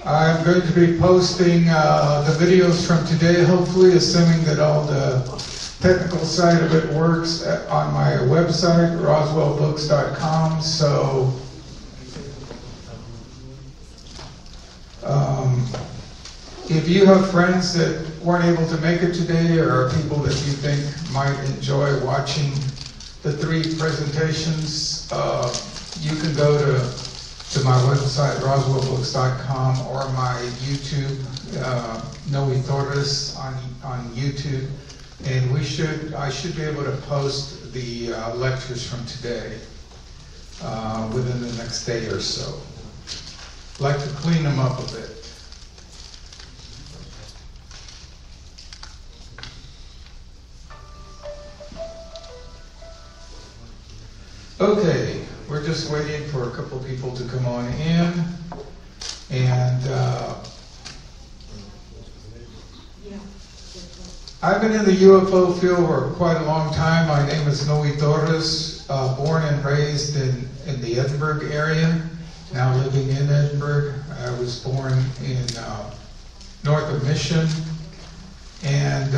I'm going to be posting the videos from today, hopefully, assuming that all the technical side of it works, on my website, roswellbooks.com. So if you have friends that weren't able to make it today, or people that you think might enjoy watching the 3 presentations, you can go to my website, roswellbooks.com, or my YouTube, Noe Torres on YouTube, and I should be able to post the lectures from today within the next day or so. I'd like to clean them up a bit. Okay, we're just waiting for a couple people to come on in, and I've been in the UFO field for quite a long time. My name is Noe Torres, born and raised in the Edinburg area, now living in Edinburg. I was born in north of Mission, and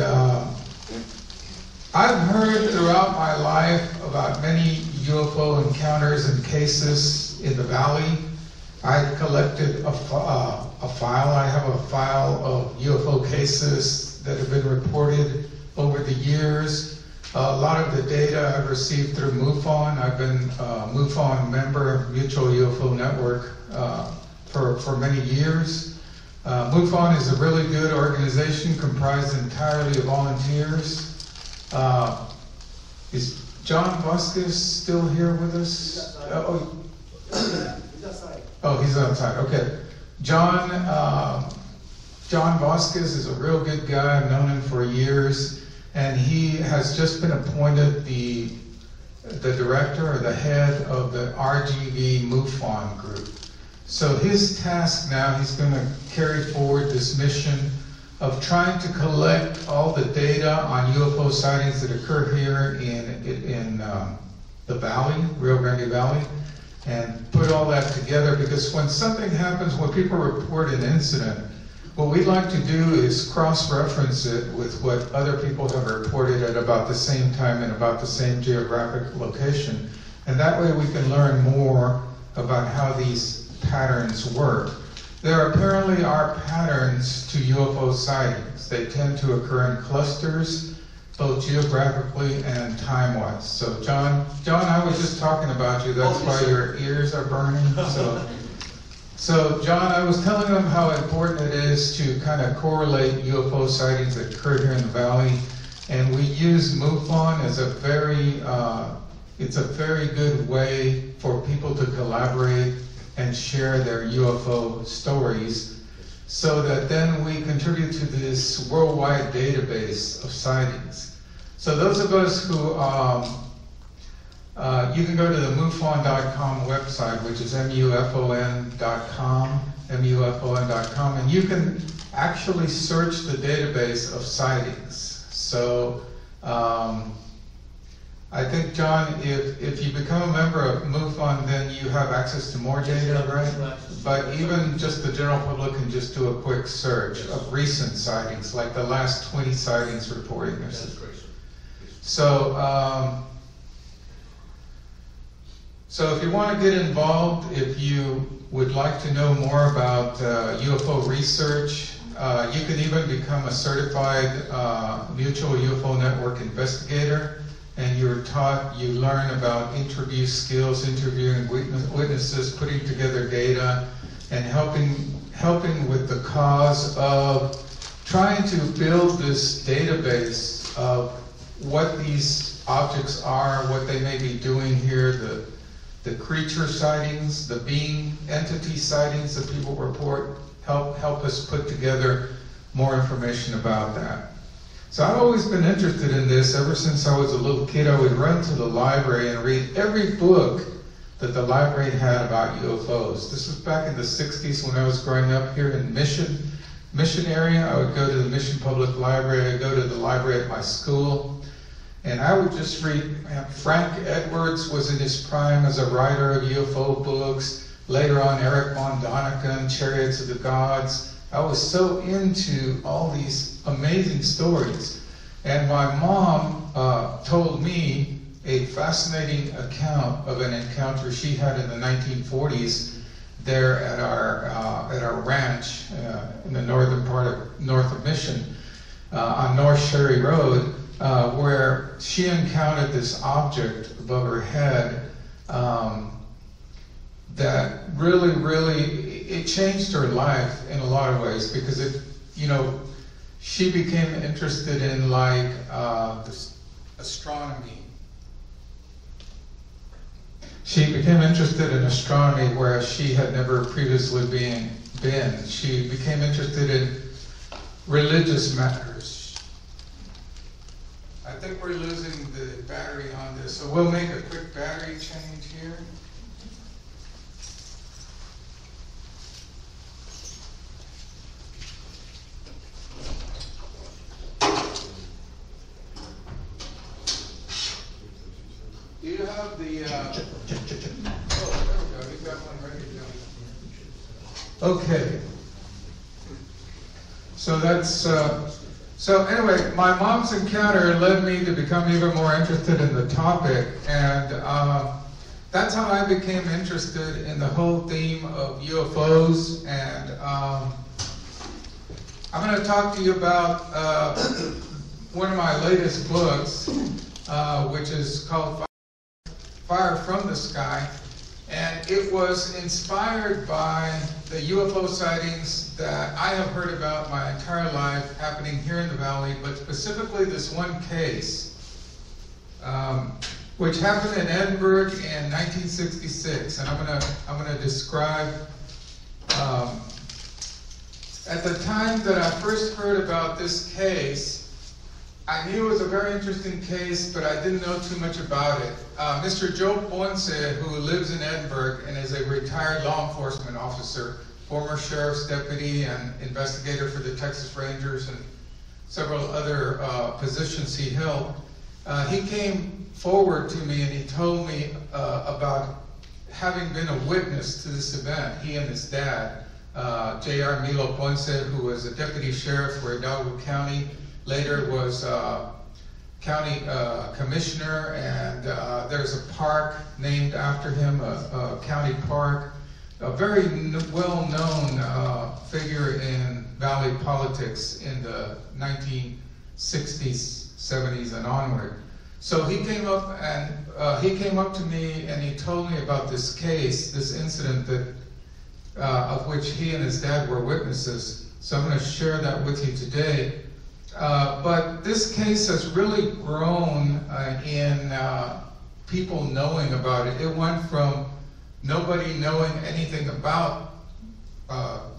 I've heard throughout my life about many UFO encounters and cases in the valley. I collected a file. I have a file of UFO cases that have been reported over the years. A lot of the data I've received through MUFON. I've been a MUFON member, Mutual UFO Network, for many years. MUFON is a really good organization comprised entirely of volunteers. Is John Vasquez still here with us? He's outside. Okay. John Vasquez is a real good guy. I've known him for years, and he has just been appointed the director or the head of the RGV MUFON group. So his task now, he's going to carry forward this mission of trying to collect all the data on UFO sightings that occur here in the valley, Rio Grande Valley, and put all that together, because when something happens, when people report an incident, what we'd like to do is cross-reference it with what other people have reported at about the same time and about the same geographic location. And that way we can learn more about how these patterns work. There apparently are patterns to UFO sightings. They tend to occur in clusters, both geographically and time-wise. So John, I was just talking about you. That's why your ears are burning. So John, I was telling them how important it is to kind of correlate UFO sightings that occur here in the valley, and we use MUFON as it's a very good way for people to collaborate and share their UFO stories, so that then we contribute to this worldwide database of sightings. So those of us who, you can go to the MUFON.com website, which is MUFON.com, and you can actually search the database of sightings. So I think, John, if you become a member of MUFON, then you have access to more data, right? But even just the general public can just do a quick search of recent sightings, like the last 20 sightings reported. So if you want to get involved, if you would like to know more about UFO research, you can even become a certified Mutual UFO Network investigator. And you learn about interview skills, interviewing witnesses, putting together data, and helping with the cause of trying to build this database of what these objects are, what they may be doing here, the creature sightings, the being entity sightings that people report, help us put together more information about that. So I've always been interested in this. Ever since I was a little kid, I would run to the library and read every book that the library had about UFOs. This was back in the 60s when I was growing up here in Mission area. I would go to the Mission Public Library. I'd go to the library at my school, and I would just read. Frank Edwards was in his prime as a writer of UFO books. later on Eric von Daniken, Chariots of the Gods. I was so into all these amazing stories. And my mom told me a fascinating account of an encounter she had in the 1940s there at our ranch in the northern part of north of Mission on North Sherry Road, where she encountered this object above her head that really, it changed her life in a lot of ways, because she became interested in this astronomy. She became interested in astronomy where she had never previously been. She became interested in religious matters. I think we're losing the battery on this, so we'll make a quick battery change here. Do you have the, oh, there we go, we got one ready to go. Okay. So that's, so anyway, my mom's encounter led me to become even more interested in the topic, and that's how I became interested in the whole theme of UFOs, and I'm going to talk to you about one of my latest books, which is called Fire from the Sky, and it was inspired by the UFO sightings that I have heard about my entire life happening here in the valley, but specifically this one case, which happened in Edinburg in 1966, and I'm gonna describe. At the time that I first heard about this case, I knew it was a very interesting case, but I didn't know too much about it. Mr. Joe Ponce, who lives in Edinburg and is a retired law enforcement officer, former sheriff's deputy and investigator for the Texas Rangers and several other positions he held, he came forward to me and he told me about having been a witness to this event. He and his dad, J.R. Milo Ponce, who was a deputy sheriff for Hidalgo County, later was county commissioner, and there's a park named after him, a county park, a very well-known figure in valley politics in the 1960s, 70s, and onward. So he came up to me and he told me about this case, this incident that of which he and his dad were witnesses. So I'm going to share that with you today. But this case has really grown in people knowing about it. It went from nobody knowing anything about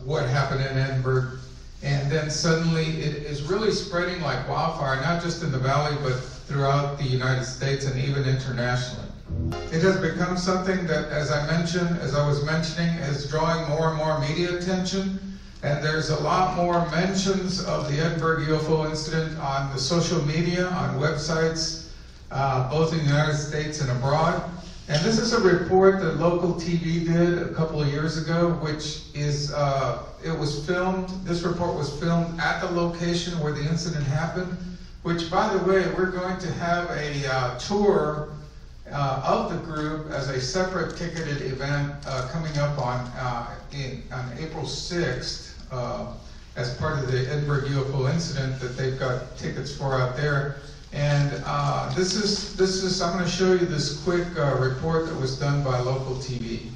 what happened in Edinburg, and then suddenly it is really spreading like wildfire, not just in the valley, but throughout the United States and even internationally. It has become something that, as I was mentioning, is drawing more and more media attention. And there's a lot more mentions of the Edinburg UFO incident on the social media, on websites, both in the United States and abroad. And this is a report that local TV did a couple of years ago, which is, it was filmed, this report was filmed at the location where the incident happened, which, by the way, we're going to have a tour of the group as a separate ticketed event coming up on April 6th. As part of the Edinburg UFO incident that they've got tickets for out there. And this is I'm going to show you this quick report that was done by local TV.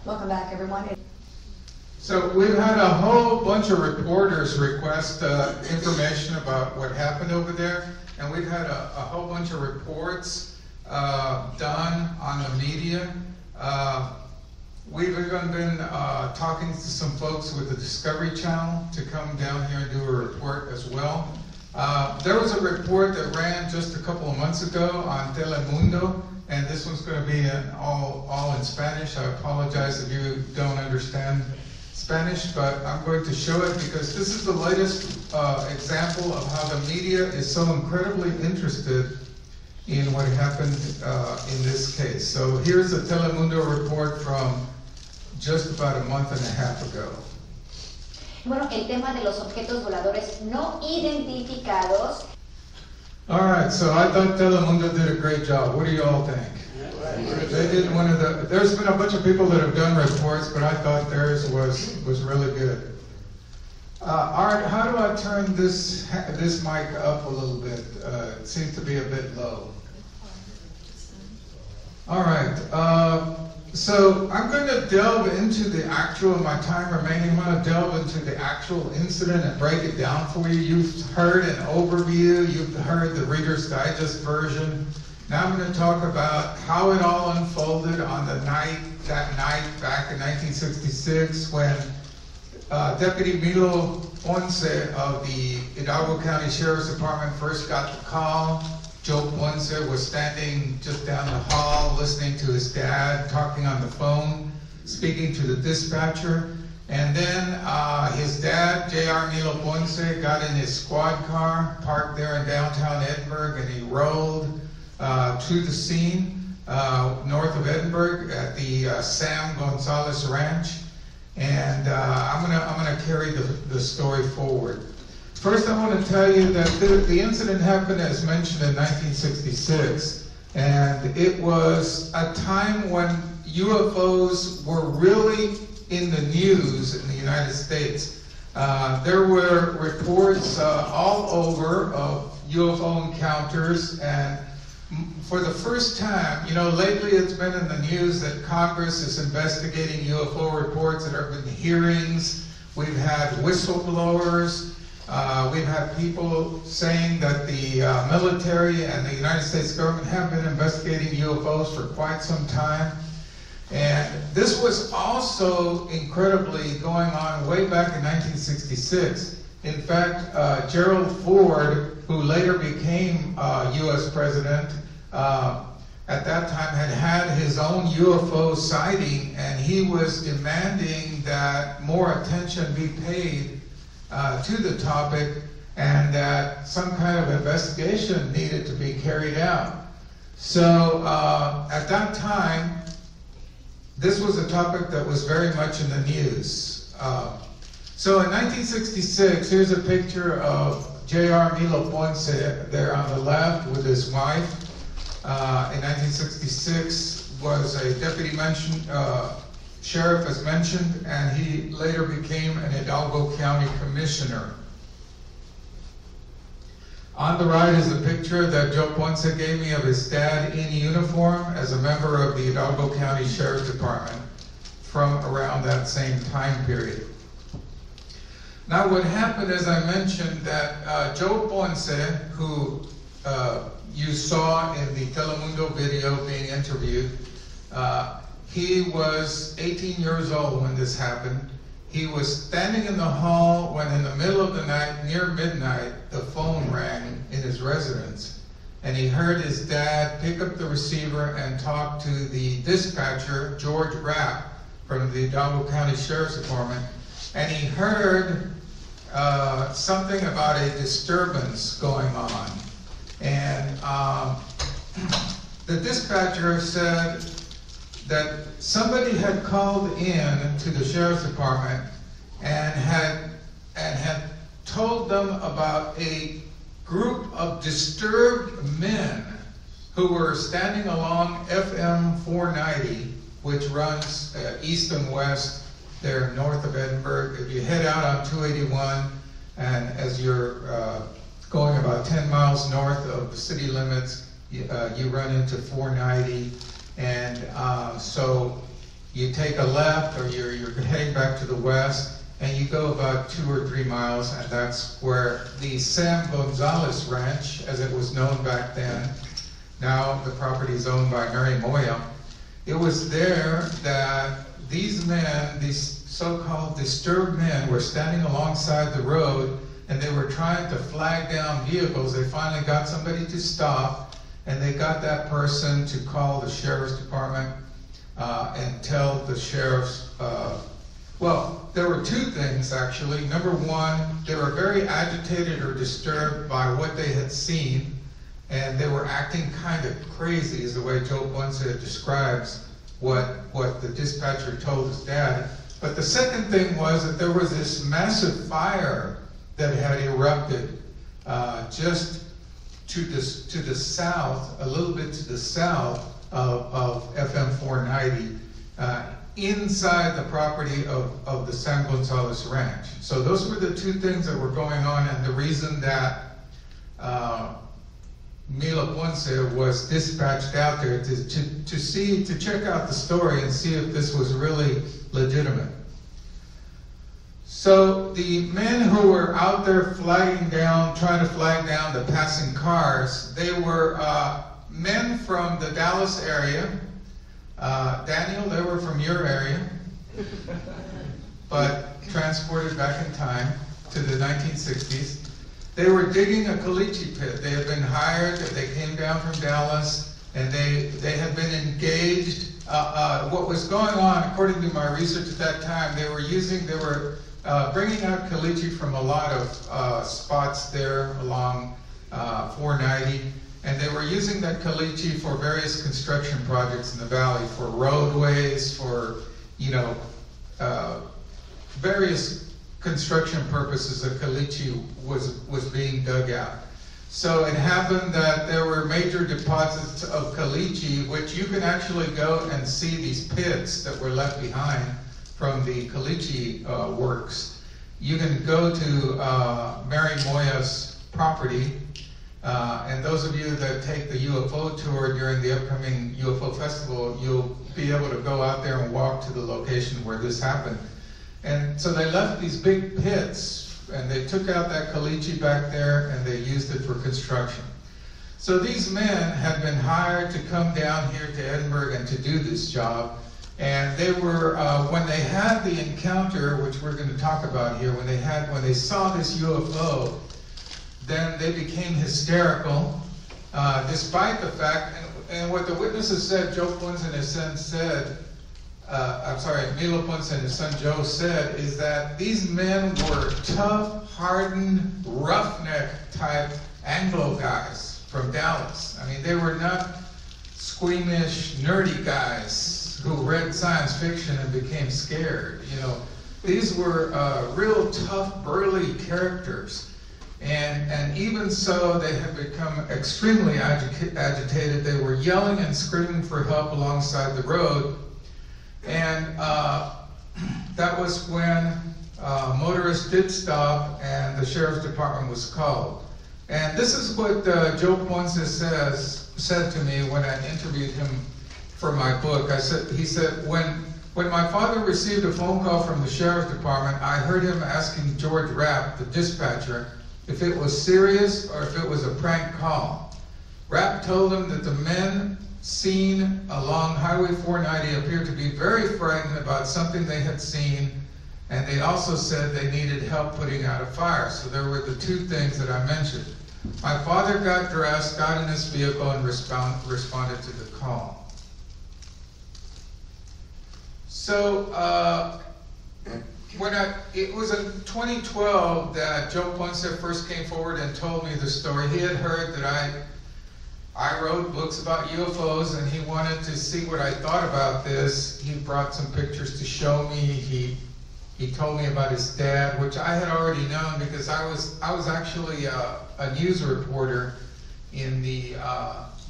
Welcome back, everyone. So we've had a whole bunch of reporters request information about what happened over there, and we've had a whole bunch of reports done on the media. We've even been talking to some folks with the Discovery Channel to come down here and do a report as well. There was a report that ran just a couple of months ago on Telemundo, and this one's going to be all in Spanish. I apologize if you don't understand Spanish, but I'm going to show it because this is the latest example of how the media is so incredibly interested in what happened in this case. So here's a Telemundo report from just about a month and a half ago. Bueno, el tema de los objetos voladores no identificados. All right, so I thought Telemundo did a great job. What do you all think? They did one of the. There's been a bunch of people that have done reports, but I thought theirs was really good. Art, how do I turn this mic up a little bit? It seems to be a bit low. All right. So I'm going to delve into the actual, in my time remaining, I'm going to delve into the actual incident and break it down for you. You've heard an overview, you've heard the Reader's Digest version. Now I'm going to talk about how it all unfolded on that night back in 1966 when Deputy Milo Ponce of the Hidalgo County Sheriff's Department first got the call. Joe Ponce was standing just down the hall listening to his dad talking on the phone, speaking to the dispatcher. And then his dad, J.R. Milo Ponce, got in his squad car, parked there in downtown Edinburg, and he rolled to the scene north of Edinburg at the Sam Gonzalez Ranch. And I'm gonna carry the story forward. First, I want to tell you that the incident happened, as mentioned, in 1966, and it was a time when UFOs were really in the news in the United States. There were reports all over of UFO encounters, and for the first time, lately it's been in the news that Congress is investigating UFO reports. There have been hearings. We've had whistleblowers. We've had people saying that the military and the United States government have been investigating UFOs for quite some time. And this was also incredibly going on way back in 1966. In fact, Gerald Ford, who later became U.S. president, at that time had his own UFO sighting, and he was demanding that more attention be paid to the topic, and that some kind of investigation needed to be carried out. So at that time, this was a topic that was very much in the news. So in 1966, here's a picture of J.R. Milo Ponce there on the left with his wife. In 1966 was a deputy sheriff, as mentioned, and he later became an Hidalgo County commissioner. On the right is a picture that Joe Ponce gave me of his dad in uniform as a member of the Hidalgo County Sheriff's Department from around that same time period. Now what happened, as I mentioned, that Joe Ponce, who you saw in the Telemundo video being interviewed, he was 18 years old when this happened. He was standing in the hall when in the middle of the night, near midnight, the phone rang in his residence. And he heard his dad pick up the receiver and talk to the dispatcher, George Rapp, from the Hidalgo County Sheriff's Department. And he heard something about a disturbance going on. And the dispatcher said that somebody had called in to the sheriff's department and had told them about a group of disturbed men who were standing along FM 490, which runs east and west there north of Edinburg. If you head out on 281, and as you're going about 10 miles north of the city limits, you run into 490. And so you take a left, or you're heading back to the west, and you go about 2 or 3 miles, and that's where the Sam Gonzalez Ranch, as it was known back then, now the property is owned by Mary Moya. It was there that these men, these so-called disturbed men, were standing alongside the road, and they were trying to flag down vehicles. They finally got somebody to stop, and they got that person to call the sheriff's department and tell the sheriffs, well, there were two things actually. Number one, they were very agitated or disturbed by what they had seen, and they were acting kind of crazy, is the way Joe Ponce describes what the dispatcher told his dad. But the second thing was that there was this massive fire that had erupted just to the south, a little bit to the south of FM 490, inside the property of the San Gonzales Ranch. So those were the two things that were going on, and the reason that Milo Ponce was dispatched out there to check out the story and see if this was really legitimate. So the men who were out there trying to flag down the passing cars, they were men from the Dallas area. Daniel, they were from your area, but transported back in time to the 1960s. They were digging a caliche pit. They had been hired, they came down from Dallas, and they had been engaged. What was going on, according to my research at that time, they were bringing out caliche from a lot of spots there along 490, and they were using that caliche for various construction projects in the valley, for roadways, for various construction purposes. A caliche was being dug out. So it happened that there were major deposits of caliche, which you can actually go and see these pits that were left behind from the caliche works. You can go to Mary Moya's property, and those of you that take the UFO tour during the upcoming UFO festival, you'll be able to go out there and walk to the location where this happened. And so they left these big pits, and they took out that caliche back there, and they used it for construction. So these men had been hired to come down here to Edinburg and to do this job. And they were, when they had the encounter, which we're going to talk about here, when they saw this UFO, then they became hysterical, despite the fact, and what the witnesses said, Joe Ponce and his son said, Milo Ponce and his son Joe said, is that these men were tough, hardened, roughneck type Anglo guys from Dallas. I mean, they were not squeamish, nerdy guys who read science fiction and became scared. These were real tough, burly characters. And even so, they had become extremely agitated. They were yelling and screaming for help alongside the road. And that was when motorists did stop and the sheriff's department was called. And this is what Joe Ponce said to me when I interviewed him for my book. He said, when my father received a phone call from the sheriff's department, I heard him asking George Rapp, the dispatcher, if it was serious or if it was a prank call. Rapp told him that the men seen along Highway 490 appeared to be very frightened about something they had seen, and they also said they needed help putting out a fire. So there were the two things that I mentioned. My father got dressed, got in his vehicle, and responded to the call. So it was in 2012 that Joe Ponce first came forward and told me the story. He had heard that I wrote books about UFOs, and he wanted to see what I thought about this. He brought some pictures to show me. He told me about his dad, which I had already known because I was actually a news reporter in the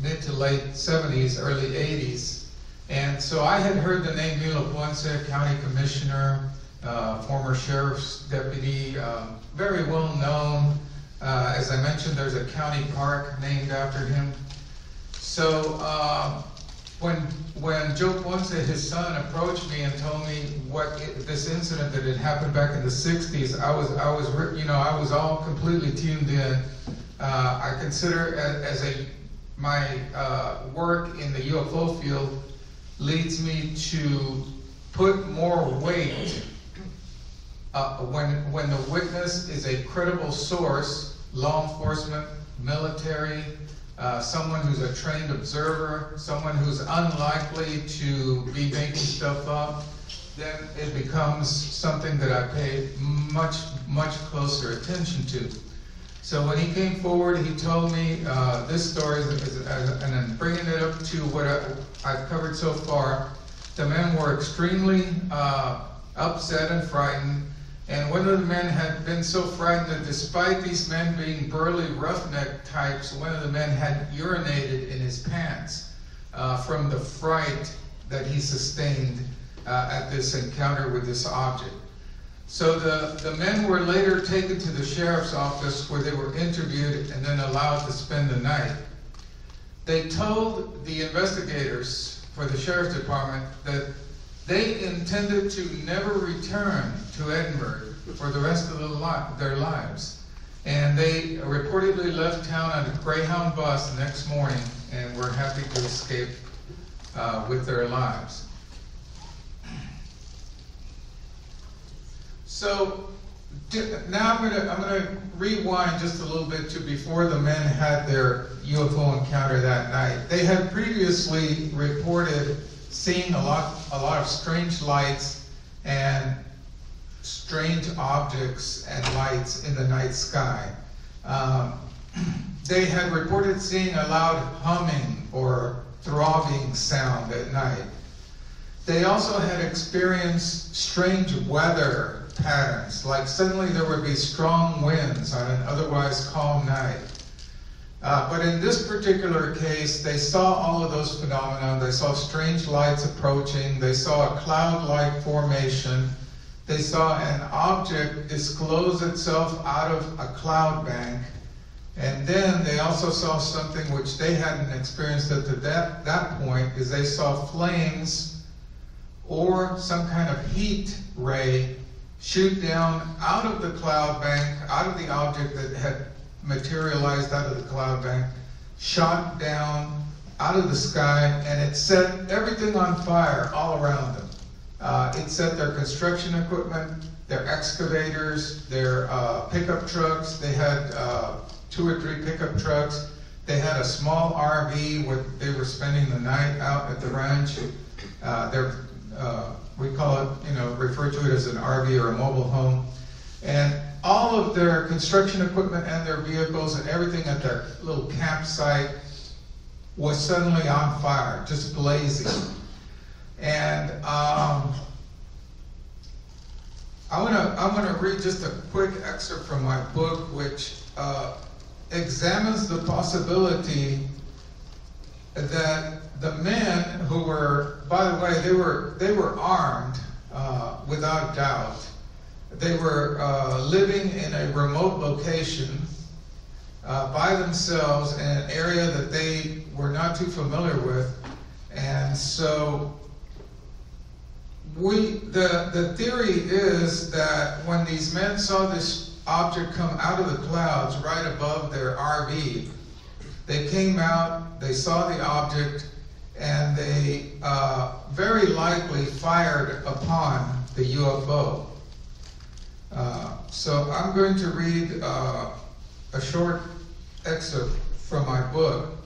mid to late 70s, early 80s. And so I had heard the name Milo Ponce, county commissioner, former sheriff's deputy, very well known. As I mentioned, there's a county park named after him. So when Joe Ponce, his son, approached me and told me this incident that had happened back in the 60s, I was all completely tuned in. I consider my work in the UFO field leads me to put more weight when the witness is a credible source, law enforcement, military, someone who's a trained observer, someone who's unlikely to be making stuff up, then it becomes something that I pay much, much closer attention to. So when he came forward, he told me this story, and I'm bringing it up to what I've covered so far. The men were extremely upset and frightened, and one of the men had been so frightened that despite these men being burly roughneck types, one of the men had urinated in his pants from the fright that he sustained at this encounter with this object. So the men were later taken to the sheriff's office where they were interviewed and then allowed to spend the night. They told the investigators for the sheriff's department that they intended to never return to Edinburg for the rest of their lives. And they reportedly left town on a Greyhound bus the next morning and were happy to escape with their lives. So now I'm gonna rewind just a little bit to before the men had their UFO encounter that night. They had previously reported seeing a lot of strange lights and strange objects and lights in the night sky. They had reported seeing a loud humming or throbbing sound at night. They also had experienced strange weather patterns, like suddenly there would be strong winds on an otherwise calm night. But in this particular case, they saw all of those phenomena. They saw strange lights approaching. They saw a cloud-like formation. They saw an object disclose itself out of a cloud bank. And then they also saw something which they hadn't experienced at that point, is they saw flames or some kind of heat ray shoot down out of the cloud bank, out of the object that had materialized out of the cloud bank, shot down out of the sky, and it set everything on fire all around them. It set their construction equipment, their excavators, their pickup trucks. They had 2 or 3 pickup trucks. They had a small RV where they were spending the night out at the ranch. We call it, refer to it as an RV or a mobile home. And all of their construction equipment and their vehicles and everything at their little campsite was suddenly on fire, just blazing. And I'm gonna read just a quick excerpt from my book, which examines the possibility that the men who were, by the way, they were armed without doubt. They were living in a remote location by themselves in an area that they were not too familiar with, and so the theory is that when these men saw this object come out of the clouds right above their RV, they came out, they saw the object, and they very likely fired upon the UFO. So I'm going to read a short excerpt from my book.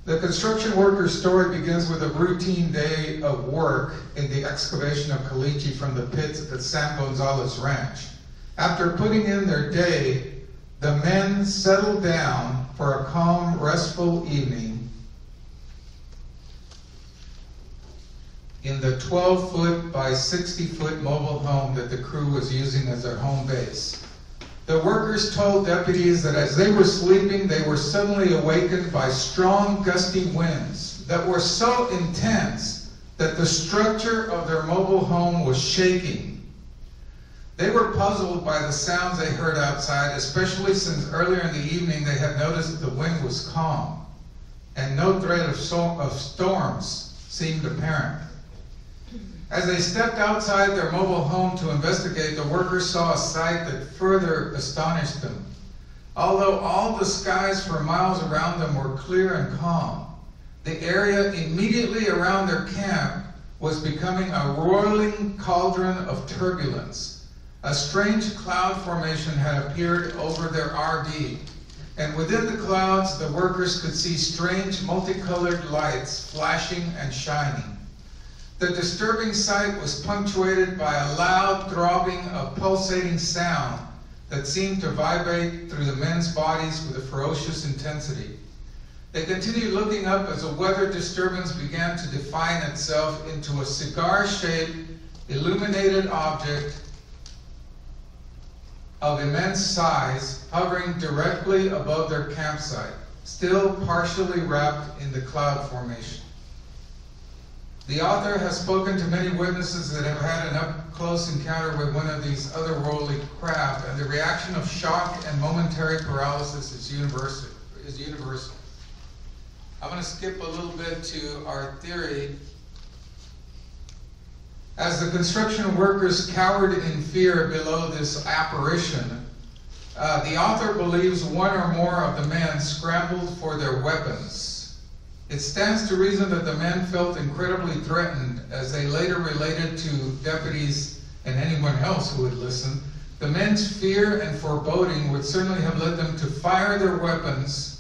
The construction worker's story begins with a routine day of work in the excavation of caliche from the pits at San Gonzalez Ranch. After putting in their day, the men settled down for a calm, restful evening in the 12-foot by 60-foot mobile home that the crew was using as their home base. The workers told deputies that as they were sleeping, they were suddenly awakened by strong, gusty winds that were so intense that the structure of their mobile home was shaking. They were puzzled by the sounds they heard outside, especially since earlier in the evening they had noticed that the wind was calm and no threat of storms seemed apparent. As they stepped outside their mobile home to investigate, the workers saw a sight that further astonished them. Although all the skies for miles around them were clear and calm, the area immediately around their camp was becoming a roiling cauldron of turbulence. A strange cloud formation had appeared over their RV, and within the clouds the workers could see strange multicolored lights flashing and shining. The disturbing sight was punctuated by a loud throbbing of pulsating sound that seemed to vibrate through the men's bodies with a ferocious intensity. They continued looking up as a weather disturbance began to define itself into a cigar-shaped, illuminated object of immense size, hovering directly above their campsite, still partially wrapped in the cloud formation. The author has spoken to many witnesses that have had an up-close encounter with one of these otherworldly craft, and the reaction of shock and momentary paralysis is universal. I'm going to skip a little bit to our theory. As the construction workers cowered in fear below this apparition, the author believes one or more of the men scrambled for their weapons. It stands to reason that the men felt incredibly threatened, as they later related to deputies and anyone else who would listen. The men's fear and foreboding would certainly have led them to fire their weapons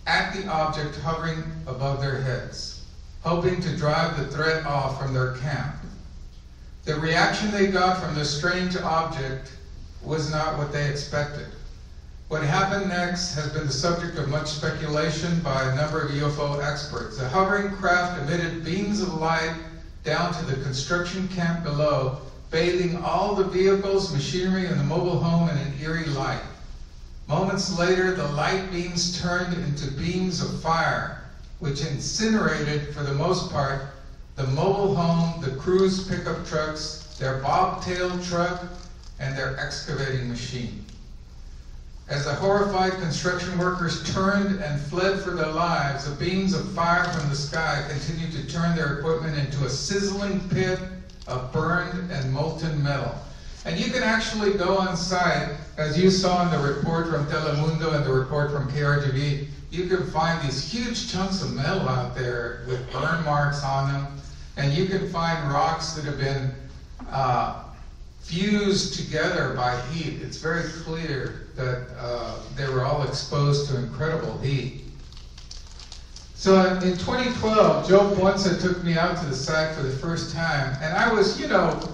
at the object hovering above their heads, hoping to drive the threat off from their camp. The reaction they got from the strange object was not what they expected. What happened next has been the subject of much speculation by a number of UFO experts. The hovering craft emitted beams of light down to the construction camp below, bathing all the vehicles, machinery, and the mobile home in an eerie light. Moments later, the light beams turned into beams of fire, which incinerated, for the most part, the mobile home, the crew's pickup trucks, their bobtail truck, and their excavating machine. As the horrified construction workers turned and fled for their lives, the beams of fire from the sky continued to turn their equipment into a sizzling pit of burned and molten metal. And you can actually go on site, as you saw in the report from Telemundo and the report from KRTV, you can find these huge chunks of metal out there with burn marks on them, and you can find rocks that have been fused together by heat. It's very clear that they were all exposed to incredible heat. So in 2012, Joe Ponce took me out to the site for the first time, and I was,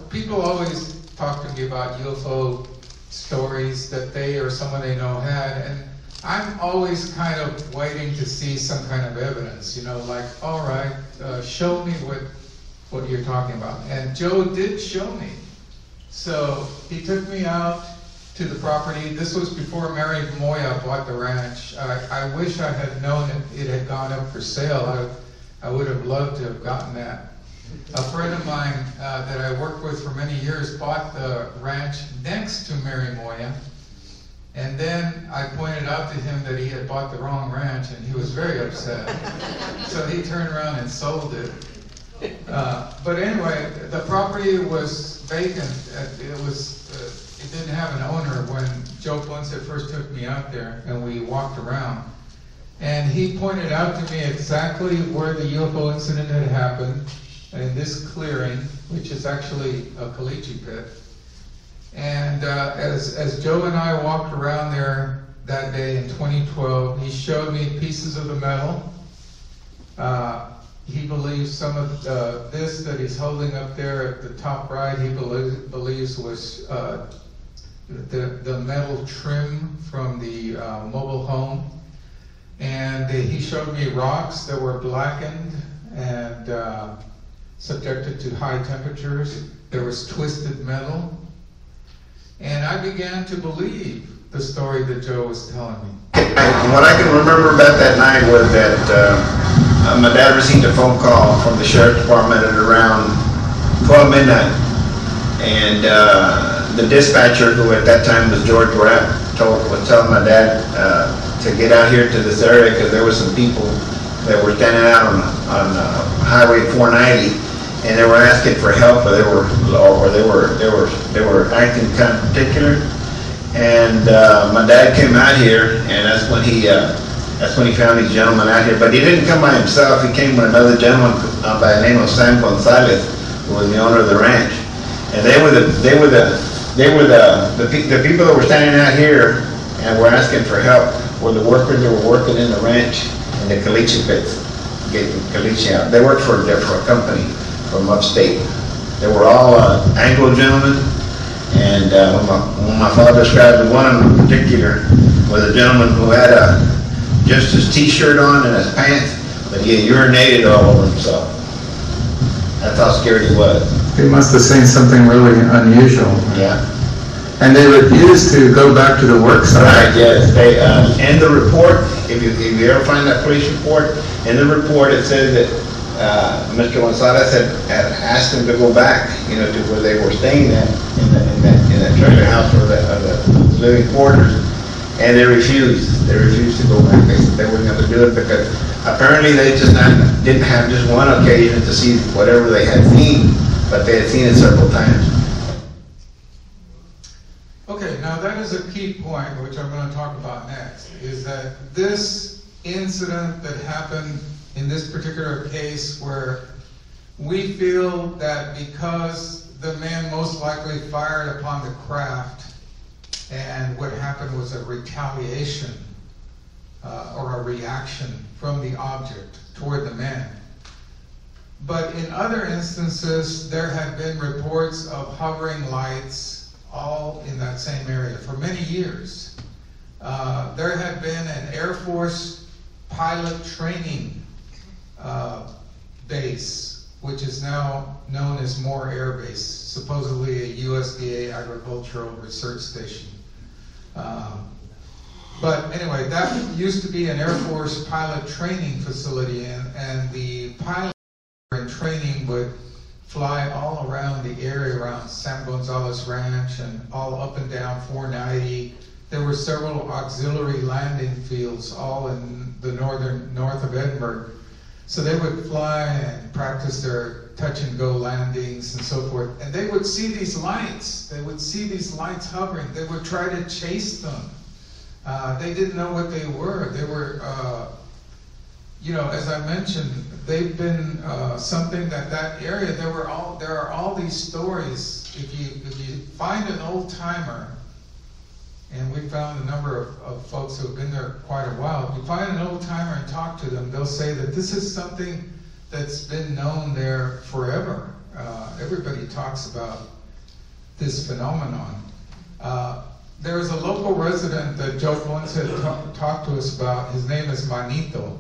people always talk to me about UFO stories that they or someone they know had, and I'm always kind of waiting to see some kind of evidence, like, all right, show me what you're talking about. And Joe did show me. So he took me out to the property. This was before Mary Moya bought the ranch. I wish I had known it had gone up for sale. I would have loved to have gotten that. A friend of mine that I worked with for many years bought the ranch next to Mary Moya, and then I pointed out to him that he had bought the wrong ranch, and he was very upset. So he turned around and sold it. But anyway, the property was vacant. It didn't have an owner when Joe Ponce first took me out there, and we walked around. And he pointed out to me exactly where the UFO incident had happened, in this clearing, which is actually a caliche pit. And as Joe and I walked around there that day in 2012, he showed me pieces of the metal. He believes some of this that he's holding up there at the top right, he believes was the metal trim from the mobile home. And he showed me rocks that were blackened and subjected to high temperatures. There was twisted metal. And I began to believe the story that Joe was telling me. What I can remember about that night was that my dad received a phone call from the sheriff's department at around 12 midnight. And the dispatcher, who at that time was George Rapp, was telling my dad to get out here to this area because there were some people that were standing out on Highway 490, and they were asking for help, or they were acting kind of particular. And my dad came out here, and that's when he found these gentlemen out here. But he didn't come by himself. He came with another gentleman by the name of Sam Gonzalez, who was the owner of the ranch. And they were the people that were standing out here and were asking for help. Were the workers that were working in the ranch in the caliche pits, getting caliche out. They worked for a company from upstate. They were all Anglo gentlemen. And when my father described one in particular was a gentleman who had just his t-shirt on and his pants, but he urinated all over himself. That's how scared he was. He must have seen something really unusual. Yeah. And they refused to go back to the work site. Right, yes. They, in the report, if you ever find that police report, in the report it says that Mr. Gonzalez had asked them to go back, to where they were staying at, in that trailer house or the living quarters, and they refused. They refused to go back. They said they weren't going to do it because apparently they just didn't have just one occasion to see whatever they had seen, but they had seen it several times. Okay, now that is a key point, which I'm going to talk about next, is that this incident that happened in this particular case where we feel that because the man most likely fired upon the craft and what happened was a retaliation or a reaction from the object toward the man. But in other instances, there have been reports of hovering lights all in that same area for many years. There had been an Air Force pilot training base, which is now known as Moore Air Base, supposedly a USDA agricultural research station. But anyway, that used to be an Air Force pilot training facility, and the pilots in training would fly all around the area around San Gonzales Ranch and all up and down 490. There were several auxiliary landing fields all in the north of Edinburg. So they would fly and practice their touch and go landings and so forth. And they would see these lights. They would see these lights hovering. They would try to chase them. They didn't know what they were. They were, as I mentioned, they've been something that area. There are all these stories. If you find an old timer, and we found a number of folks who have been there quite a while. If you find an old timer and talk to them, they'll say that this is something that's been known there forever. Everybody talks about this phenomenon. There was a local resident that Joe once had talked to us about. His name is Manito,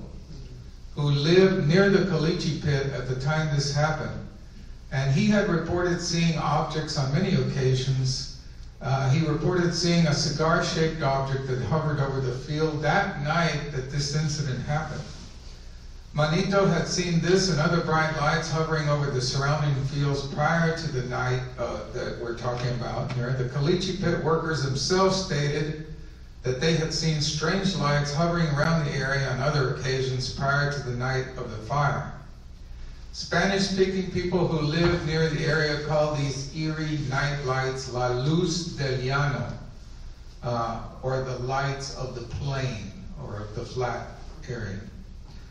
who lived near the Caliche pit at the time this happened. And he had reported seeing objects on many occasions. He reported seeing a cigar-shaped object that hovered over the field that night that this incident happened. Manito had seen this and other bright lights hovering over the surrounding fields prior to the night that we're talking about here. The Caliche pit workers themselves stated that they had seen strange lights hovering around the area on other occasions prior to the night of the fire. Spanish-speaking people who live near the area call these eerie night lights La Luz del Llano, or the lights of the plain, or of the flat area.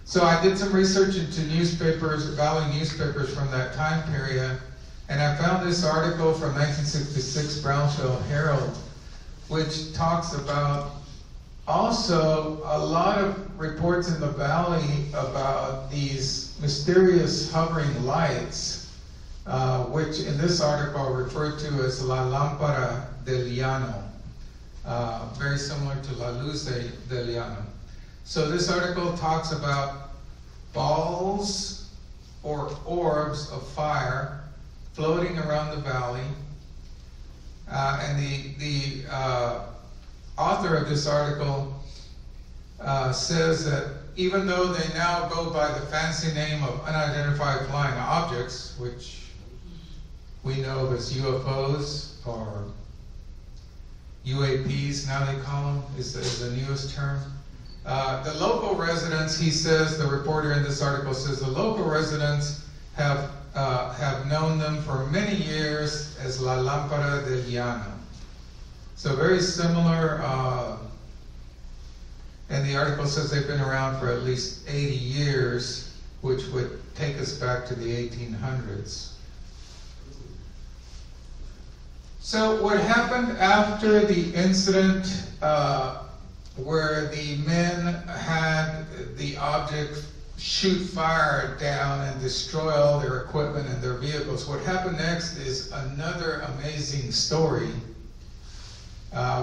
So I did some research into newspapers, Valley newspapers from that time period, and I found this article from 1966 Brownsville Herald, which talks about also a lot of reports in the valley about these mysterious hovering lights, which in this article are referred to as La Lámpara del Llano, very similar to La Luz del Llano. So this article talks about balls or orbs of fire floating around the valley, and the author of this article says that even though they now go by the fancy name of unidentified flying objects, which we know as UFOs or UAPs, now they call them, is the newest term. The local residents, he says, the reporter in this article says, the local residents have known them for many years as La Lámpara del Llano. So very similar, and the article says they've been around for at least 80 years, which would take us back to the 1800s. So what happened after the incident where the men had the object shoot fire down and destroy all their equipment and their vehicles, what happened next is another amazing story,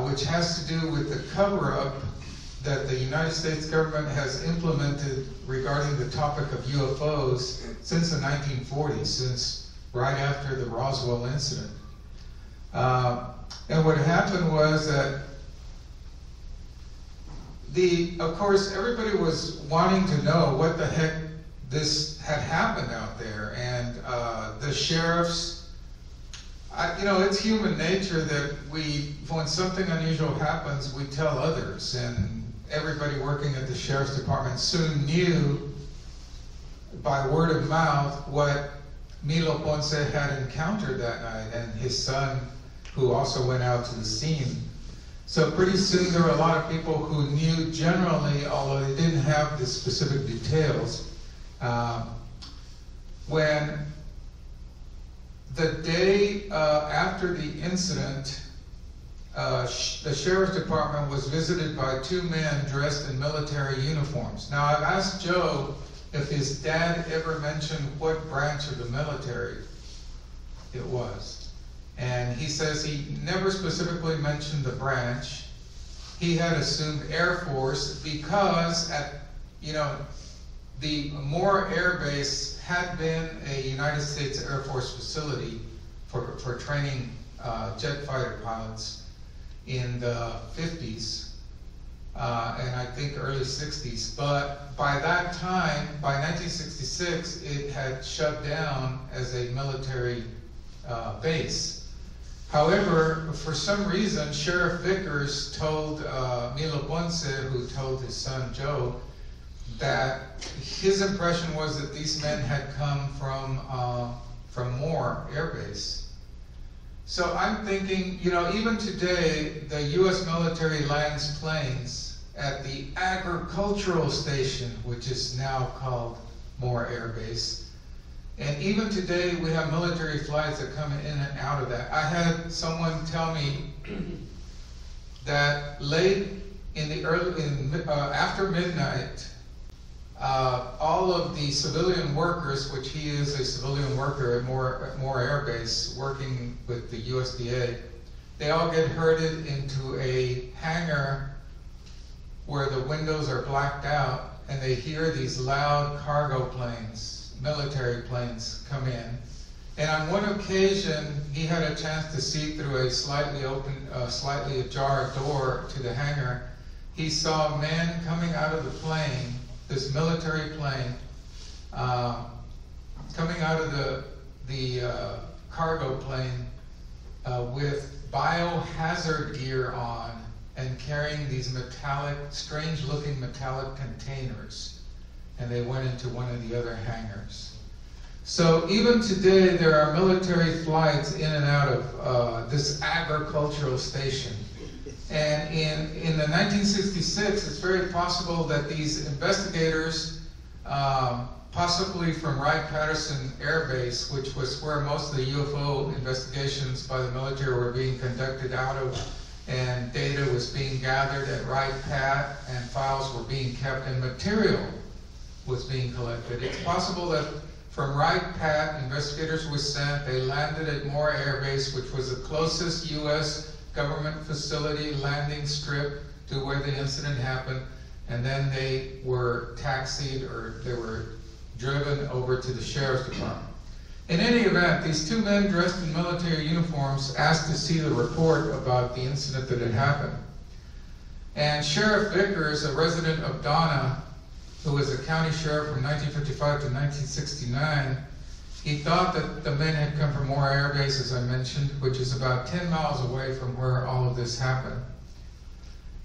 which has to do with the cover-up that the United States government has implemented regarding the topic of UFOs since the 1940s, since right after the Roswell incident. And what happened was that of course, everybody was wanting to know what the heck this had happened out there, and the sheriffs, it's human nature that when something unusual happens, we tell others, and everybody working at the sheriff's department soon knew by word of mouth what Milo Ponce had encountered that night, and his son, who also went out to the scene. So pretty soon there were a lot of people who knew generally, although they didn't have the specific details. When the day after the incident, the sheriff's department was visited by two men dressed in military uniforms. Now, I've asked Joe if his dad ever mentioned what branch of the military it was. And he says he never specifically mentioned the branch. He had assumed Air Force because the Moore Air Base had been a United States Air Force facility for training jet fighter pilots in the 50s and I think early 60s. But by that time, by 1966, it had shut down as a military base. However, for some reason, Sheriff Vickers told Milo Ponce, who told his son Joe, that his impression was that these men had come from Moore Air Base. So I'm thinking, even today, the U.S. military lands planes at the agricultural station, which is now called Moore Air Base. And even today, we have military flights that come in and out of that. I had someone tell me that late in the after midnight, all of the civilian workers, which he is a civilian worker at Moore Air Base, working with the USDA, they all get herded into a hangar where the windows are blacked out, and they hear these loud cargo planes, military planes, come in. And on one occasion, he had a chance to see through a slightly ajar door to the hangar. He saw a man coming out of the plane, this military plane, coming out of the cargo plane with biohazard gear on and carrying these strange-looking metallic containers. And they went into one of the other hangars. So even today, there are military flights in and out of this agricultural station. And in the 1966, it's very possible that these investigators, possibly from Wright-Patterson Air Base, which was where most of the UFO investigations by the military were being conducted out of, and data was being gathered at Wright-Pat, and files were being kept, and material was being collected. It's possible that from Wright-Pat, investigators were sent. They landed at Moore Air Base, which was the closest U.S. government facility landing strip to where the incident happened, and then they were taxied, or they were driven over to the sheriff's department. In any event, these two men dressed in military uniforms asked to see the report about the incident that had happened. And Sheriff Vickers, a resident of Donna, who was a county sheriff from 1955 to 1969, he thought that the men had come from Moore Air Base, as I mentioned, which is about 10 miles away from where all of this happened.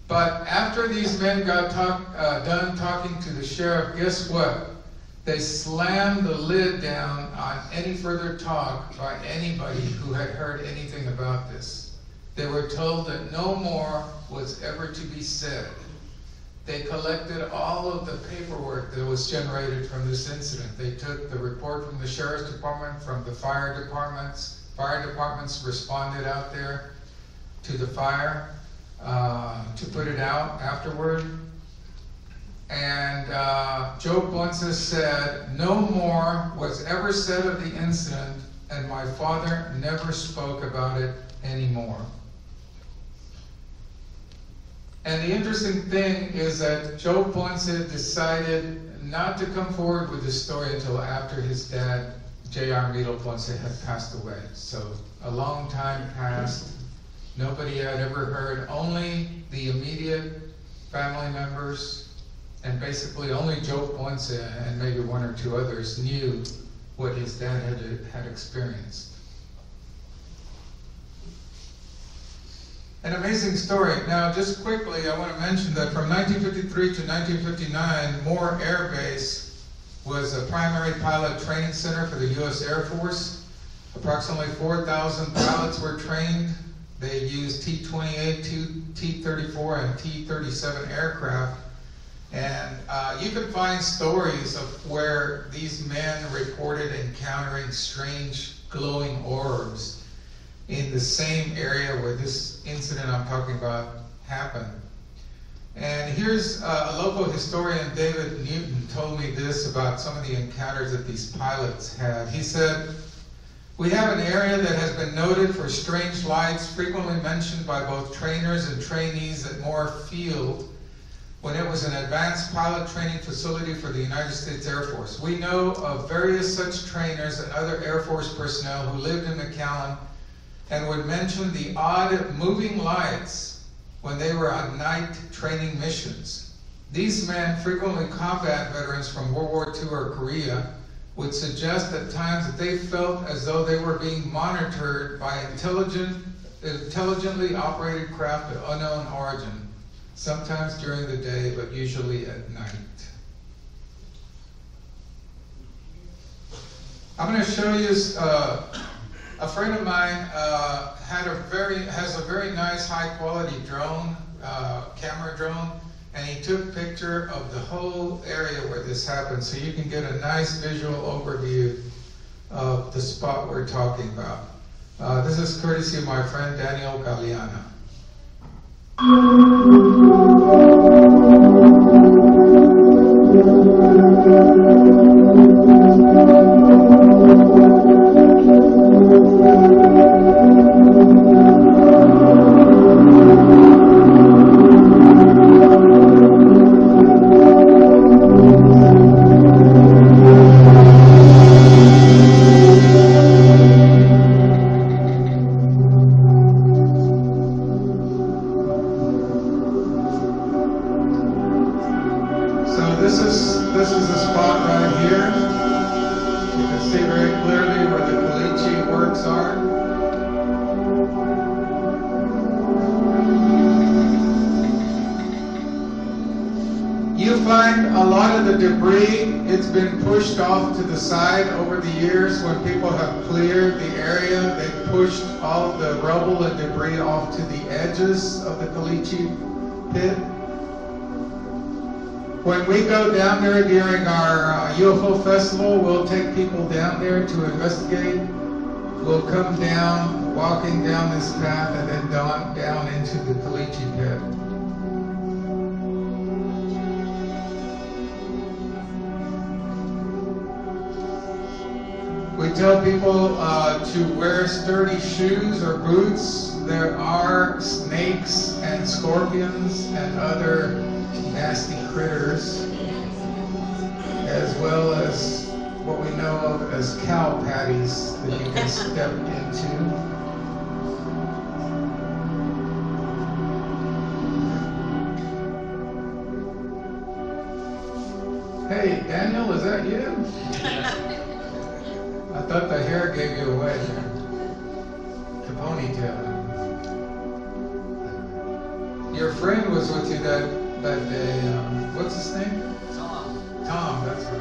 But after these men got done talking to the sheriff, guess what? They slammed the lid down on any further talk by anybody who had heard anything about this. They were told that no more was ever to be said. They collected all of the paperwork that was generated from this incident. They took the report from the sheriff's department, from the fire departments. Fire departments responded out there to the fire to put it out afterward. And Joe Ponce said, no more was ever said of the incident, and my father never spoke about it anymore. And the interesting thing is that Joe Ponce decided not to come forward with this story until after his dad, J.R. Mito Ponce, had passed away. So a long time passed. Nobody had ever heard. Only the immediate family members, and basically only Joe Ponce and maybe one or two others knew what his dad had experienced. An amazing story. Now, just quickly, I want to mention that from 1953 to 1959, Moore Air Base was a primary pilot training center for the U.S. Air Force. Approximately 4,000 pilots were trained. They used T-28, T-34, and T-37 aircraft. And you can find stories of where these men reported encountering strange glowing orbs in the same area where this incident I'm talking about happened. And here's a local historian, David Newton, told me this about some of the encounters that these pilots had. He said, "We have an area that has been noted for strange lights frequently mentioned by both trainers and trainees at Moore Field when it was an advanced pilot training facility for the United States Air Force. We know of various such trainers and other Air Force personnel who lived in McAllen and would mention the odd moving lights when they were on night training missions. These men, frequently combat veterans from World War II or Korea, would suggest at times that they felt as though they were being monitored by intelligently operated craft of unknown origin, sometimes during the day, but usually at night." I'm going to show you a friend of mine has a very nice high quality drone, camera drone, and he took a picture of the whole area where this happened, so you can get a nice visual overview of the spot we're talking about. This is courtesy of my friend Daniel Galeana. This is the spot right here. You can see very clearly where the caliche works are. You find a lot of the debris, it's been pushed off to the side over the years. When people have cleared the area, they've pushed all of the rubble and debris off to the edges of the caliche pit. When we go down there during our UFO festival, we'll take people down there to investigate. We'll come down, walking down this path, and then down into the caliche pit. We tell people to wear sturdy shoes or boots. There are snakes and scorpions and other nasty critters, as well as what we know of as cow patties that you can step into. Hey, Daniel, is that you? I thought the hair gave you away there. The ponytail. Your friend was with you that day. What's his name? Tom. Tom, that's right.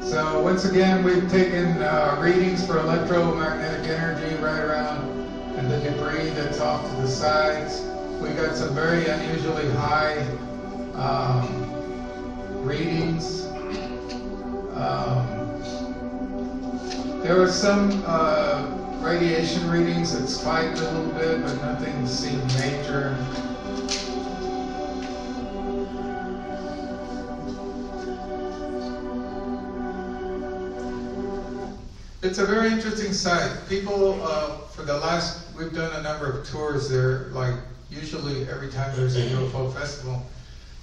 So once again, we've taken readings for electromagnetic energy right around and the debris that's off to the sides. We got some very unusually high readings. There were some radiation readings that spiked a little bit, but nothing seemed major. It's a very interesting site. People, we've done a number of tours there, like usually every time there's a UFO festival.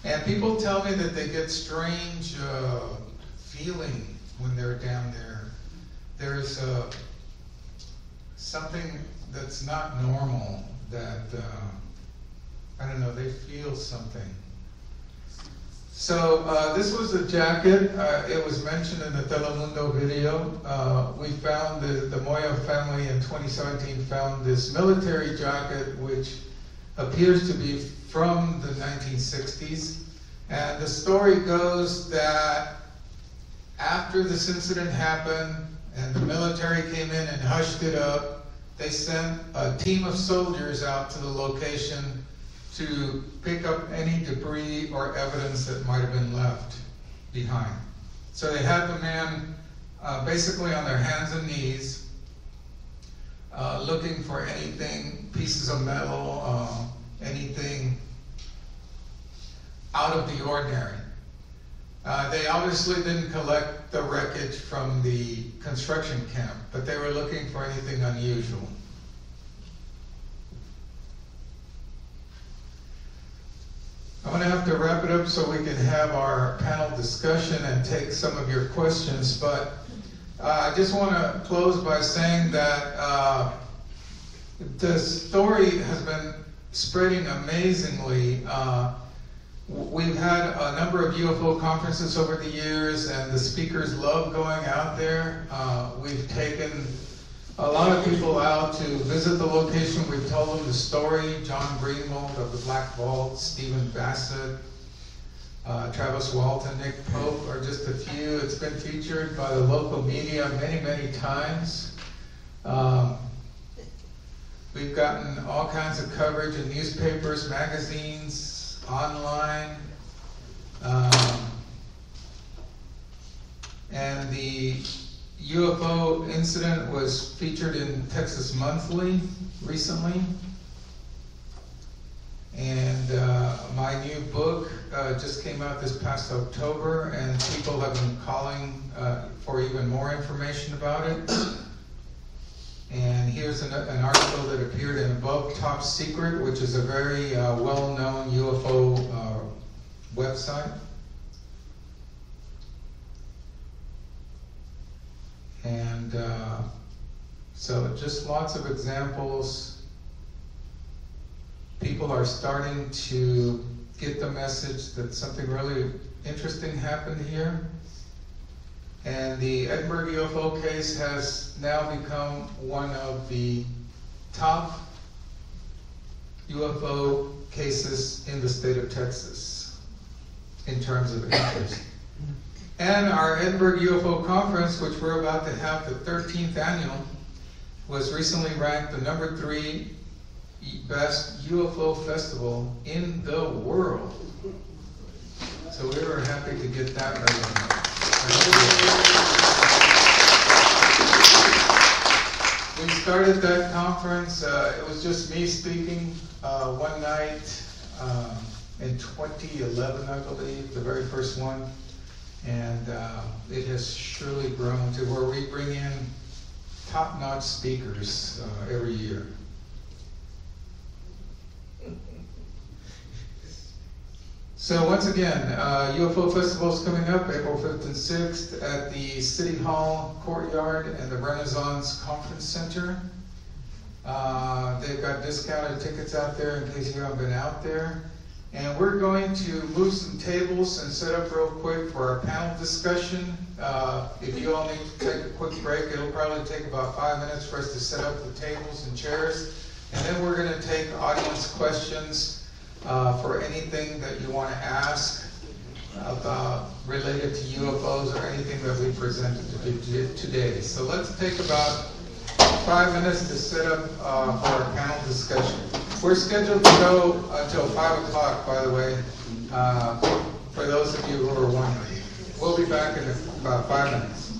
And people tell me that they get strange feeling when they're down there. There's something that's not normal that, I don't know, they feel something. So this was a jacket. It was mentioned in the Telemundo video. We found the Moya family in 2017 found this military jacket, which appears to be from the 1960s. And the story goes that after this incident happened and the military came in and hushed it up, they sent a team of soldiers out to the location to pick up any debris or evidence that might have been left behind. So they had the man basically on their hands and knees looking for anything, pieces of metal, anything out of the ordinary. They obviously didn't collect the wreckage from the construction camp, but they were looking for anything unusual. I'm going to have to wrap it up so we can have our panel discussion and take some of your questions, but I just want to close by saying that the story has been spreading amazingly. We've had a number of UFO conferences over the years, and the speakers love going out there. We've taken a lot of people out to visit the location. We've told them the story. John Greenwald of the Black Vault, Stephen Bassett, Travis Walton, Nick Pope are just a few. It's been featured by the local media many, many times. We've gotten all kinds of coverage in newspapers, magazines, online. And the UFO incident was featured in Texas Monthly recently. And my new book just came out this past October, and people have been calling for even more information about it. And here's an article that appeared in Above Top Secret, which is a very well-known UFO website. And so just lots of examples. People are starting to get the message that something really interesting happened here. And the Edinburg UFO case has now become one of the top UFO cases in the state of Texas in terms of interest. And our Edinburg UFO conference, which we're about to have the 13th annual, was recently ranked the #3 best UFO festival in the world. So we were happy to get that right. We started that conference, it was just me speaking one night in 2011, I believe, the very first one. And it has surely grown to where we bring in top-notch speakers every year. So once again, UFO Festival is coming up April 5th and 6th at the City Hall Courtyard and the Renaissance Conference Center. They've got discounted tickets out there in case you haven't been out there. And we're going to move some tables and set up real quick for our panel discussion. If you all need to take a quick break, it'll probably take about 5 minutes for us to set up the tables and chairs. And then we're going to take audience questions for anything that you want to ask about related to UFOs or anything that we presented today. So let's take about 5 minutes to set up for our panel discussion. We're scheduled to go until 5 o'clock, by the way, for those of you who are wondering. We'll be back in about 5 minutes.